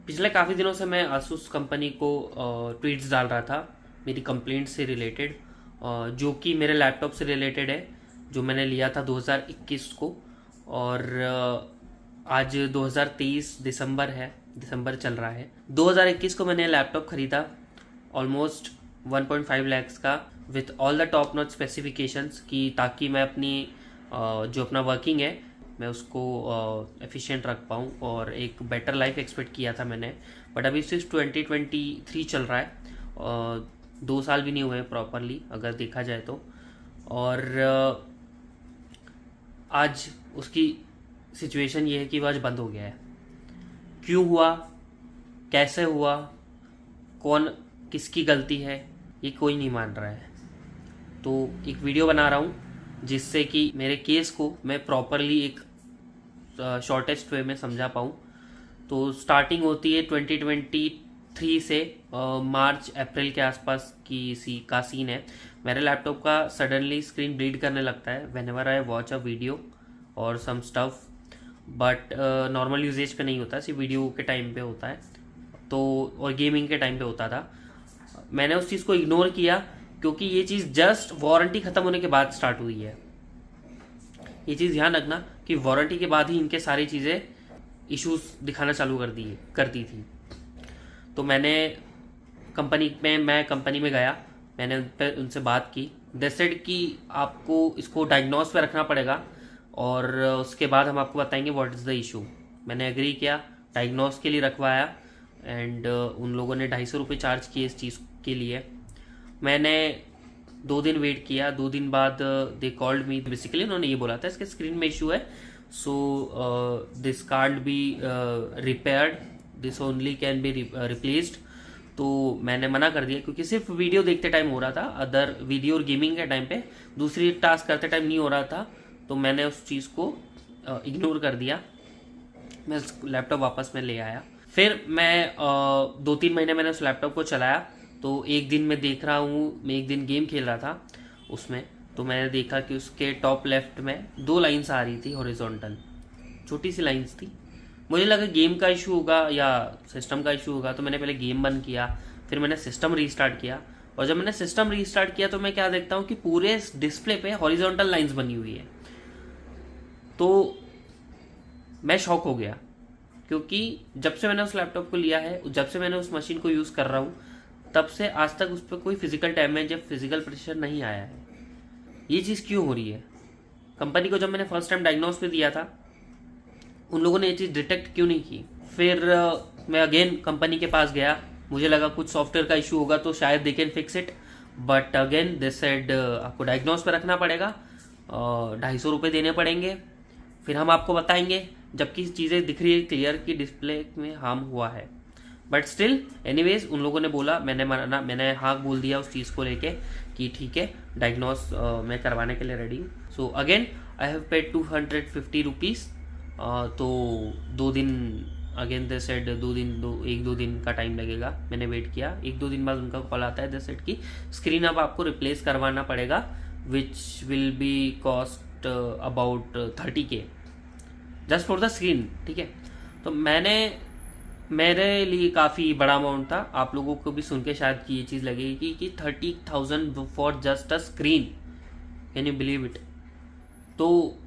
पिछले काफ़ी दिनों से मैं आसूस कंपनी को ट्वीट्स डाल रहा था मेरी कंप्लेंट से रिलेटेड, जो कि मेरे लैपटॉप से रिलेटेड है, जो मैंने लिया था 2021 को। और आज 2023 दिसंबर है, दिसंबर चल रहा है। 2021 को मैंने लैपटॉप ख़रीदा ऑलमोस्ट 1.5 लैक्स का, with all the top notch specifications, की ताकि मैं अपनी जो अपना वर्किंग है मैं उसको एफिशिएंट रख पाऊँ और एक बेटर लाइफ एक्सपेक्ट किया था मैंने। बट अभी सिर्फ 2023 चल रहा है, 2 साल भी नहीं हुए प्रॉपरली अगर देखा जाए तो। और आज उसकी सिचुएशन ये है कि वो आज बंद हो गया है। क्यों हुआ, कैसे हुआ, कौन किसकी गलती है, ये कोई नहीं मान रहा है। तो एक वीडियो बना रहा हूँ जिससे कि मेरे केस को मैं प्रॉपरली एक शॉर्टेस्ट वे में समझा पाऊँ। तो स्टार्टिंग होती है 2023 से, मार्च अप्रैल के आसपास की का सीन है। मेरे लैपटॉप का सडनली स्क्रीन ब्लीड करने लगता है whenever I watch a video और some stuff, but normal usages पे नहीं होता, सिर्फ वीडियो के टाइम पे होता है। तो और गेमिंग के टाइम पे होता था। मैंने उस चीज़ को इग्नोर किया क्योंकि ये चीज़ जस्ट वारंटी ख़त्म होने के बाद स्टार्ट हुई है। ये चीज़ ध्यान रखना कि वारंटी के बाद ही इनके सारी चीज़ें इश्यूज दिखाना चालू कर दी थी। तो मैं कंपनी में गया, मैंने उनसे बात की। दे सेड कि आपको इसको डायग्नोस पे रखना पड़ेगा और उसके बाद हम आपको बताएंगे व्हाट इज़ द इशू। मैंने एग्री किया, डायग्नोस के लिए रखवाया एंड उन लोगों ने 250 रुपये चार्ज किए इस चीज़ के लिए। मैंने 2 दिन वेट किया। 2 दिन बाद दे कॉल्ड मी। बेसिकली उन्होंने ये बोला था इसके स्क्रीन में इशू है, so this can't be repaired, this only can be replaced. तो मैंने मना कर दिया क्योंकि सिर्फ वीडियो देखते टाइम हो रहा था, अदर वीडियो और गेमिंग के टाइम पे, दूसरी टास्क करते टाइम नहीं हो रहा था। तो मैंने उस चीज़ को इग्नोर कर दिया। मैं लैपटॉप वापस में ले आया। फिर मैं 2-3 महीने मैंने उस लैपटॉप को चलाया। तो एक दिन मैं देख रहा हूँ, मैं एक दिन गेम खेल रहा था उसमें, तो मैंने देखा कि उसके टॉप लेफ्ट में 2 लाइन्स आ रही थी हॉरिजॉन्टल, छोटी सी लाइन्स थी। मुझे लगा गेम का इशू होगा या सिस्टम का इशू होगा, तो मैंने पहले गेम बंद किया, फिर मैंने सिस्टम रीस्टार्ट किया। और जब मैंने सिस्टम रीस्टार्ट किया तो मैं क्या देखता हूँ कि पूरे डिस्प्ले पे हॉरिजॉन्टल लाइन्स बनी हुई है। तो मैं शॉक हो गया क्योंकि जब से मैंने उस लैपटॉप को लिया है, जब से मैंने उस मशीन को यूज़ कर रहा हूँ, तब से आज तक उस पर कोई फिजिकल डैमेज या फिजिकल प्रेशर नहीं आया है। ये चीज़ क्यों हो रही है? कंपनी को जब मैंने फर्स्ट टाइम डायग्नोस पे दिया था, उन लोगों ने ये चीज़ डिटेक्ट क्यों नहीं की? फिर मैं अगेन कंपनी के पास गया, मुझे लगा कुछ सॉफ्टवेयर का इशू होगा तो शायद they can fix it, but again they said आपको डायग्नोस पे रखना पड़ेगा, 250 रुपये देने पड़ेंगे, फिर हम आपको बताएंगे। जबकि चीज़ें दिख रही है क्लियर कि डिस्प्ले में हार्म हुआ है, बट स्टिल एनीवेज उन लोगों ने बोला, मैंने हाँ बोल दिया उस चीज़ को लेके कि ठीक है, डायग्नोस मैं करवाने के लिए रेडी हूँ। सो again I have paid 250 rupees. तो 2 दिन अगेन दे सेड 1-2 दिन का टाइम लगेगा। मैंने वेट किया, 1-2 दिन बाद उनका कॉल आता है, दे सेड कि स्क्रीन अब आपको रिप्लेस करवाना पड़ेगा, which will be cost about 30K just for the screen. ठीक है, तो मेरे लिए काफ़ी बड़ा अमाउंट था। आप लोगों को भी सुन के शायद कि ये चीज़ लगेगी कि 30,000 for just a screen, can you believe it? तो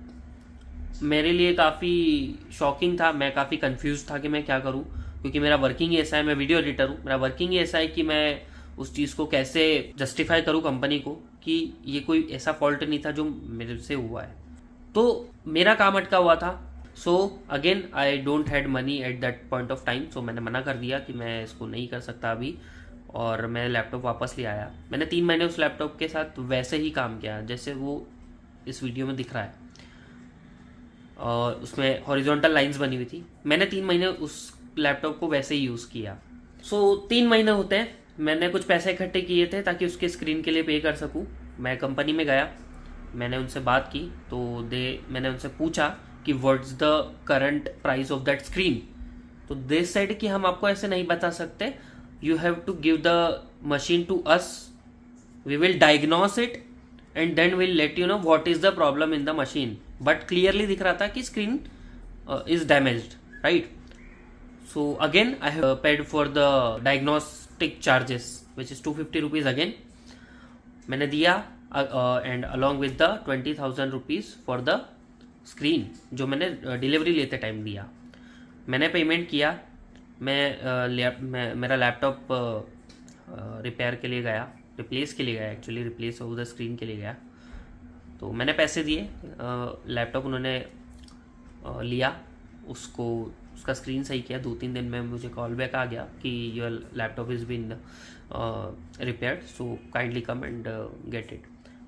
मेरे लिए काफ़ी शॉकिंग था, मैं काफ़ी कंफ्यूज था कि मैं क्या करूं, क्योंकि मेरा वर्किंग ही ऐसा है, मैं वीडियो एडिटर हूं, मेरा वर्किंग ही ऐसा है कि मैं उस चीज़ को कैसे जस्टिफाई करूं कंपनी को कि ये कोई ऐसा फॉल्ट नहीं था जो मेरे से हुआ है। तो मेरा काम अटका हुआ था। So again I don't had money at that point of time, so मैंने मना कर दिया कि मैं इसको नहीं कर सकता अभी, और मैं लैपटॉप वापस ले आया। मैंने 3 महीने उस लैपटॉप के साथ वैसे ही काम किया जैसे वो इस वीडियो में दिख रहा है, और उसमें हॉरिजॉन्टल लाइंस बनी हुई थी। मैंने 3 महीने उस लैपटॉप को वैसे ही यूज़ किया। सो 3 महीने होते हैं, मैंने कुछ पैसे इकट्ठे किए थे ताकि उसके स्क्रीन के लिए पे कर सकूं। मैं कंपनी में गया, मैंने उनसे बात की, तो मैंने उनसे पूछा कि what's the current price of that screen. तो दे सेड कि हम आपको ऐसे नहीं बता सकते, you have to give the machine to us, we will diagnose it and then will let you know what is the problem in the machine. But clearly दिख रहा था कि screen is damaged, right? So again I have paid for the diagnostic charges which is 250 rupees again मैंने दिया and along with the 20,000 rupees for the screen जो मैंने delivery लेते time दिया. मैंने पेमेंट किया. मैं मेरा लैपटॉप रिपेयर के लिए गया, रिप्लेस के लिए गया, actually replace of the screen के लिए गया. तो मैंने पैसे दिए, लैपटॉप उन्होंने लिया, उसका स्क्रीन सही किया. 2-3 दिन में मुझे कॉल बैक आ गया कि your laptop is been repaired, so kindly come and get it.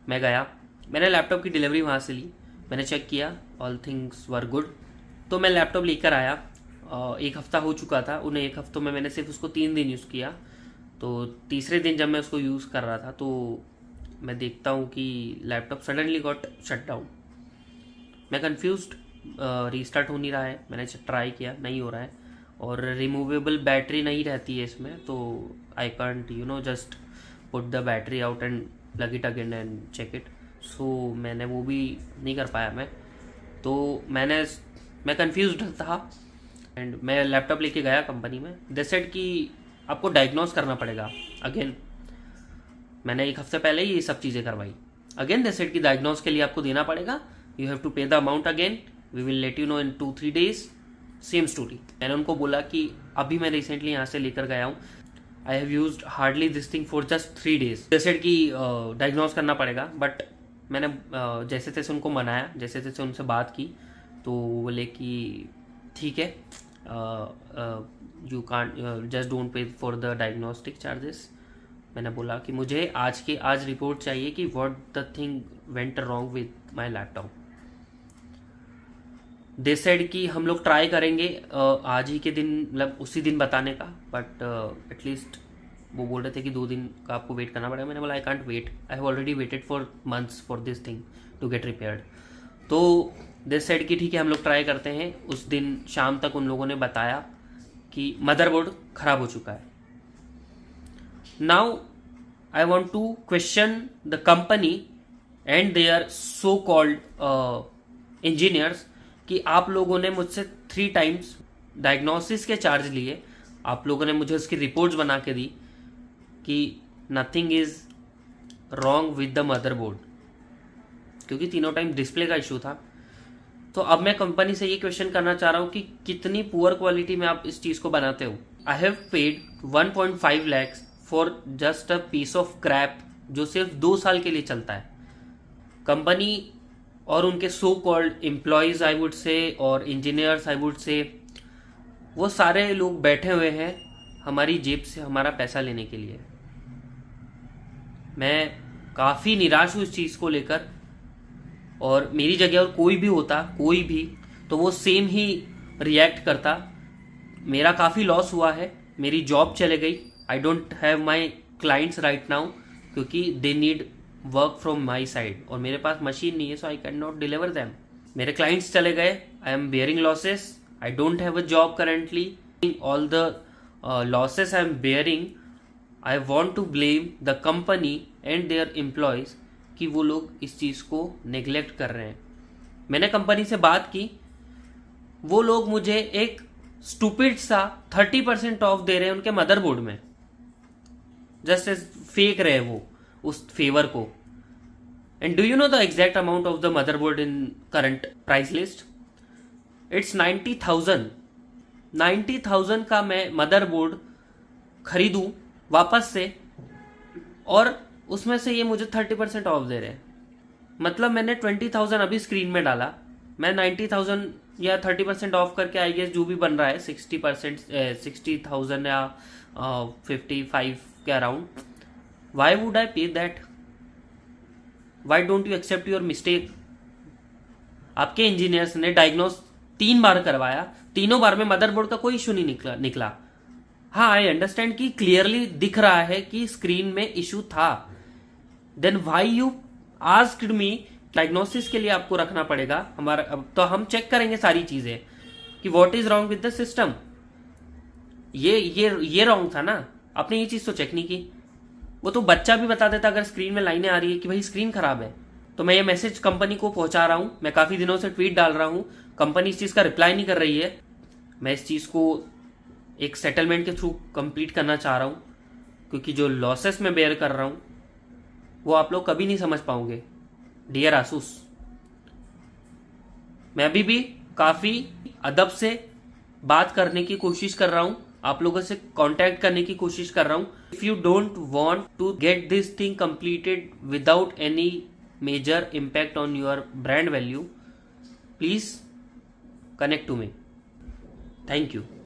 मैं गया, मैंने लैपटॉप की डिलीवरी वहाँ से ली. मैंने चेक किया, ऑल थिंग्स वर गुड. तो मैं लैपटॉप लेकर आया. 1 हफ़्ता हो चुका था. उन 1 हफ्तों में मैंने सिर्फ उसको 3 दिन यूज़ किया. तो तीसरे दिन जब मैं उसको यूज़ कर रहा था तो मैं देखता हूँ कि laptop suddenly got shut down. मैं कन्फ्यूज्ड, रीस्टार्ट हो नहीं रहा है. मैंने ट्राई किया, नहीं हो रहा है. और रिमूवेबल बैटरी नहीं रहती है इसमें, तो I can't just put the battery out and plug it again and check it. So मैंने वो भी नहीं कर पाया. तो मैं कन्फ्यूज्ड था एंड मैं लैपटॉप लेके गया कंपनी में. दे सेड कि आपको डायग्नोज करना पड़ेगा अगेन. मैंने 1 हफ्ते पहले ही ये सब चीज़ें करवाई. अगेन दे सेड कि डायग्नोज के लिए आपको देना पड़ेगा, you have to pay the amount again, we will let you know in 2-3 days. Same story. मैंने उनको बोला कि अभी मैं रिसेंटली यहाँ से लेकर गया हूँ, I have used hardly this thing for just 3 days. They said कि डायग्नोज करना पड़ेगा. बट मैंने जैसे तैसे उनको मनाया, जैसे तैसे उनसे बात की. तो वो बोले कि ठीक है, you can't, just don't pay for the diagnostic charges. मैंने बोला कि मुझे आज रिपोर्ट चाहिए कि what the thing went wrong with my laptop. They said कि हम लोग ट्राई करेंगे आज ही के दिन, मतलब उसी दिन बताने का. बट एटलीस्ट वो बोल रहे थे कि 2 दिन का आपको वेट करना पड़ेगा. मैंने बोला I can't wait, I have already waited for months for this thing to get repaired. तो दे सेड कि ठीक है, हम लोग ट्राई करते हैं. उस दिन शाम तक उन लोगों ने बताया कि मदरबोर्ड खराब हो चुका है. Now I want to question the company and their so called engineers कि आप लोगों ने मुझसे 3 times डायग्नोसिस के चार्ज लिए. आप लोगों ने मुझे उसकी रिपोर्ट्स बना के दी कि nothing is wrong with the motherboard, क्योंकि तीनों टाइम डिस्प्ले का इशू था. तो अब मैं कंपनी से ये क्वेश्चन करना चाह रहा हूँ कि कितनी पुअर क्वालिटी में आप इस चीज़ को बनाते हो. I have paid 1.5 lakhs for just a piece of crap जो सिर्फ 2 साल के लिए चलता है. कंपनी और उनके so called employees I would say और इंजीनियर्स आई वुड से, वो सारे लोग बैठे हुए हैं हमारी जेब से हमारा पैसा लेने के लिए. मैं काफ़ी निराश हूँ इस चीज़ को लेकर. और मेरी जगह और कोई भी होता, कोई भी, तो वो सेम ही रिएक्ट करता. मेरा काफ़ी लॉस हुआ है, मेरी जॉब चले गई. I don't have my clients right now क्योंकि they need work from my side और मेरे पास मशीन नहीं है, so I can not deliver them. मेरे क्लाइंट्स चले गए, I am bearing losses. I don't have a job currently. All the losses I am bearing, I want to blame the company and their employees कि वो लोग इस चीज़ को neglect कर रहे हैं. मैंने कंपनी से बात की, वो लोग मुझे एक स्टूपिड सा 30% ऑफ दे रहे हैं उनके मदरबोर्ड में, जस्ट फेंक रहे हैं वो उस फेवर को. And do you know the exact amount of the motherboard in current price list? It's 90,000. 90,000 का मैं मदरबोर्ड खरीदूं वापस से और उसमें से ये मुझे 30% ऑफ दे रहे हैं. मतलब मैंने 20,000 अभी स्क्रीन में डाला, मैं 90,000 या 30% ऑफ करके आई गेस जो भी बन रहा है 60,000 या 55 के around. Y would I pay that? Why don't you accept your mistake? आपके इंजीनियर्स ने डायग्नोस 3 बार करवाया, तीनों बार में मदरबोर्ड का कोई इशू नहीं निकला. हाँ, आई अंडरस्टैंड कि क्लियरली दिख रहा है कि स्क्रीन में इशू था. Then why you asked me diagnosis के लिए आपको रखना पड़ेगा हमारा. अब तो हम चेक करेंगे सारी चीजें कि what is wrong with the system. ये रॉन्ग था ना, आपने ये चीज तो चेक नहीं की. वो तो बच्चा भी बता देता अगर स्क्रीन में लाइनें आ रही है कि भाई स्क्रीन खराब है. तो मैं ये मैसेज कंपनी को पहुंचा रहा हूं, मैं काफी दिनों से ट्वीट डाल रहा हूं, कंपनी इस चीज का रिप्लाई नहीं कर रही है. मैं इस चीज को एक सेटलमेंट के थ्रू कंप्लीट करना चाह रहा हूँ, क्योंकि जो लॉसेस मैं बेयर कर रहा हूँ वो आप लोग कभी नहीं समझ पाओगे। डियर आसूस, मैं अभी भी काफ़ी अदब से बात करने की कोशिश कर रहा हूँ, आप लोगों से कांटेक्ट करने की कोशिश कर रहा हूँ। If you don't want to get this thing completed without any major impact on your brand value, please connect to me. Thank you.